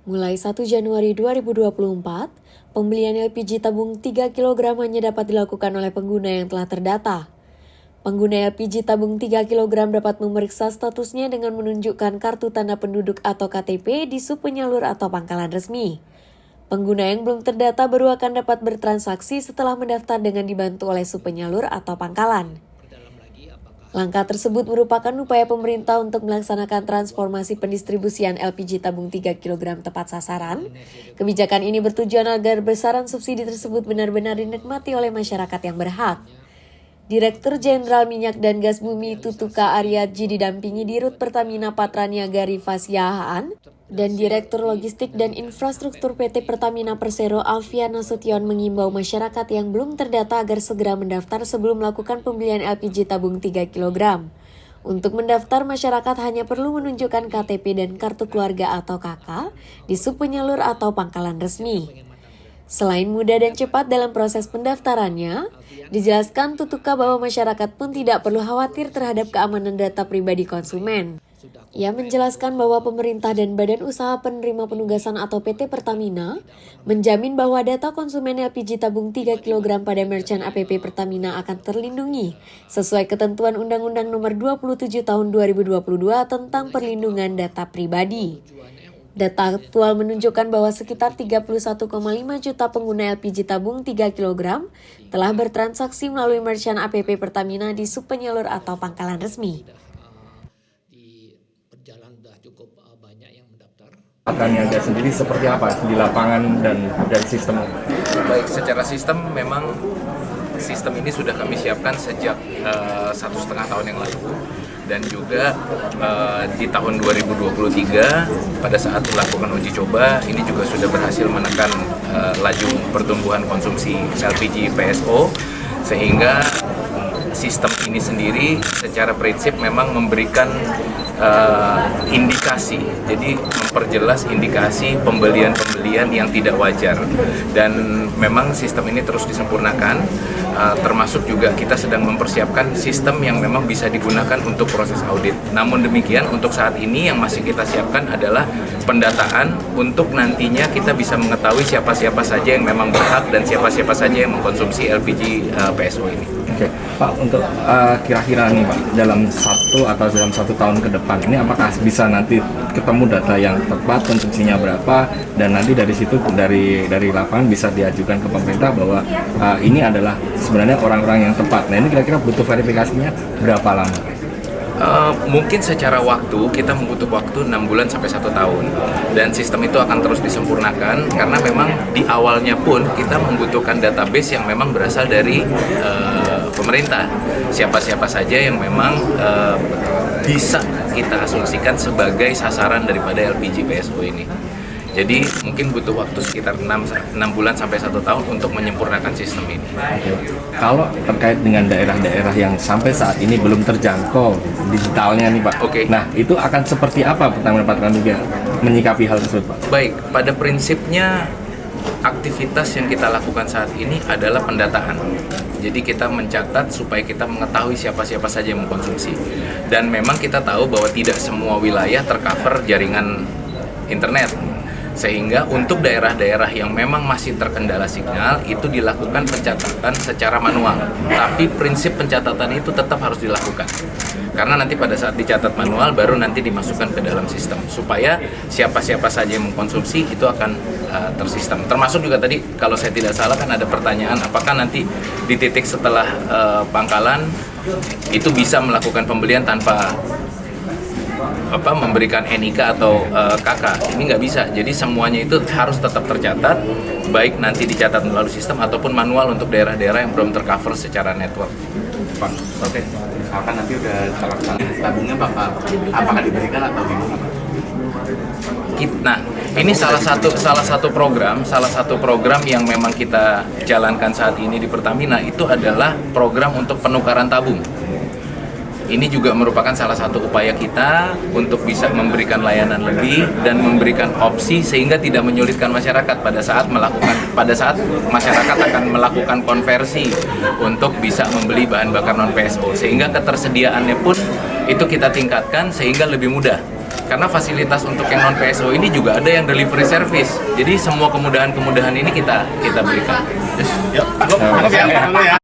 Mulai 1 Januari 2024, pembelian LPG tabung 3 kg hanya dapat dilakukan oleh pengguna yang telah terdata. Pengguna LPG tabung 3 kg dapat memeriksa statusnya dengan menunjukkan kartu tanda penduduk atau KTP di sub penyalur atau pangkalan resmi. Pengguna yang belum terdata baru akan dapat bertransaksi setelah mendaftar dengan dibantu oleh sub penyalur atau pangkalan. Langkah tersebut merupakan upaya pemerintah untuk melaksanakan transformasi pendistribusian LPG tabung 3 kg tepat sasaran. Kebijakan ini bertujuan agar besaran subsidi tersebut benar-benar dinikmati oleh masyarakat yang berhak. Direktur Jenderal Minyak dan Gas Bumi Tutuka Aryatji didampingi Dirut Pertamina Patraniaga Rifa Siahaan dan Direktur Logistik dan Infrastruktur PT Pertamina Persero Alfian Nasution mengimbau masyarakat yang belum terdata agar segera mendaftar sebelum melakukan pembelian LPG tabung 3 kg. Untuk mendaftar, masyarakat hanya perlu menunjukkan KTP dan kartu keluarga atau KK di sub penyalur atau pangkalan resmi. Selain mudah dan cepat dalam proses pendaftarannya, dijelaskan Tutuka bahwa masyarakat pun tidak perlu khawatir terhadap keamanan data pribadi konsumen. Ia menjelaskan bahwa pemerintah dan Badan Usaha Penerima Penugasan atau PT Pertamina menjamin bahwa data konsumen LPG tabung 3 kg pada merchant APP Pertamina akan terlindungi sesuai ketentuan Undang-Undang Nomor 27 Tahun 2022 tentang Perlindungan Data Pribadi. Data aktual menunjukkan bahwa sekitar 31,5 juta pengguna LPG tabung 3 kg telah bertransaksi melalui merchant APP Pertamina di sub penyalur atau pangkalan resmi. Di perjalanan sudah cukup banyak yang mendaftar. Niaga sendiri seperti apa di lapangan dan sistem? Baik, secara sistem memang sistem ini sudah kami siapkan sejak 1,5 tahun yang lalu. Dan juga di tahun 2023 pada saat melakukan uji coba ini juga sudah berhasil menekan laju pertumbuhan konsumsi LPG PSO, sehingga sistem ini sendiri secara prinsip memang memberikan indikasi, jadi memperjelas indikasi pembelian-pembelian yang tidak wajar, dan memang sistem ini terus disempurnakan, termasuk juga kita sedang mempersiapkan sistem yang memang bisa digunakan untuk proses audit. Namun demikian untuk saat ini yang masih kita siapkan adalah pendataan untuk nantinya kita bisa mengetahui siapa-siapa saja yang memang berhak dan siapa-siapa saja yang mengkonsumsi LPG PSO ini. Oke, Pak, untuk kira-kira nih Pak, dalam 1 tahun ke depan ini apakah bisa nanti ketemu data yang tepat konsumsinya berapa, dan nanti dari situ dari lapangan bisa diajukan ke pemerintah bahwa ini adalah sebenarnya orang-orang yang tepat. Nah, ini kira-kira butuh verifikasinya berapa lama? Mungkin secara waktu kita membutuh waktu 6 bulan sampai 1 tahun, dan sistem itu akan terus disempurnakan karena memang di awalnya pun kita membutuhkan database yang memang berasal dari pemerintah, siapa-siapa saja yang memang bisa kita asumsikan sebagai sasaran daripada LPG PSO ini. Jadi mungkin butuh waktu sekitar 6 bulan sampai 1 tahun untuk menyempurnakan sistem ini. Kalau terkait dengan daerah-daerah yang sampai saat ini belum terjangkau digitalnya nih Pak, nah itu akan seperti apa Pertamina Patraniaga menyikapi hal tersebut Pak? Baik, pada prinsipnya aktivitas yang kita lakukan saat ini adalah pendataan. Jadi kita mencatat supaya kita mengetahui siapa-siapa saja yang mengkonsumsi. Dan memang kita tahu bahwa tidak semua wilayah tercover jaringan internet. Sehingga untuk daerah-daerah yang memang masih terkendala sinyal itu dilakukan pencatatan secara manual. Tapi prinsip pencatatan itu tetap harus dilakukan. Karena nanti pada saat dicatat manual baru nanti dimasukkan ke dalam sistem. Supaya siapa-siapa saja yang mengkonsumsi itu akan tersistem. Termasuk juga tadi kalau saya tidak salah kan ada pertanyaan apakah nanti di titik setelah pangkalan itu bisa melakukan pembelian tanpa memberikan NIK atau KK. Ini nggak bisa, jadi semuanya itu harus tetap tercatat, baik nanti dicatat melalui sistem ataupun manual untuk daerah-daerah yang belum tercover secara network. Pak, Oke, misalkan nanti udah terlaksana, tabungnya apakah diberikan atau gimana? Nah, ini salah satu program yang memang kita jalankan saat ini di Pertamina itu adalah program untuk penukaran tabung. Ini juga merupakan salah satu upaya kita untuk bisa memberikan layanan lebih dan memberikan opsi sehingga tidak menyulitkan masyarakat pada saat masyarakat akan melakukan konversi untuk bisa membeli bahan bakar non PSO, sehingga ketersediaannya pun itu kita tingkatkan sehingga lebih mudah. karena fasilitas untuk yang non PSO ini juga ada yang delivery service. Jadi semua kemudahan-kemudahan ini kita berikan. Yuk, cukup ya.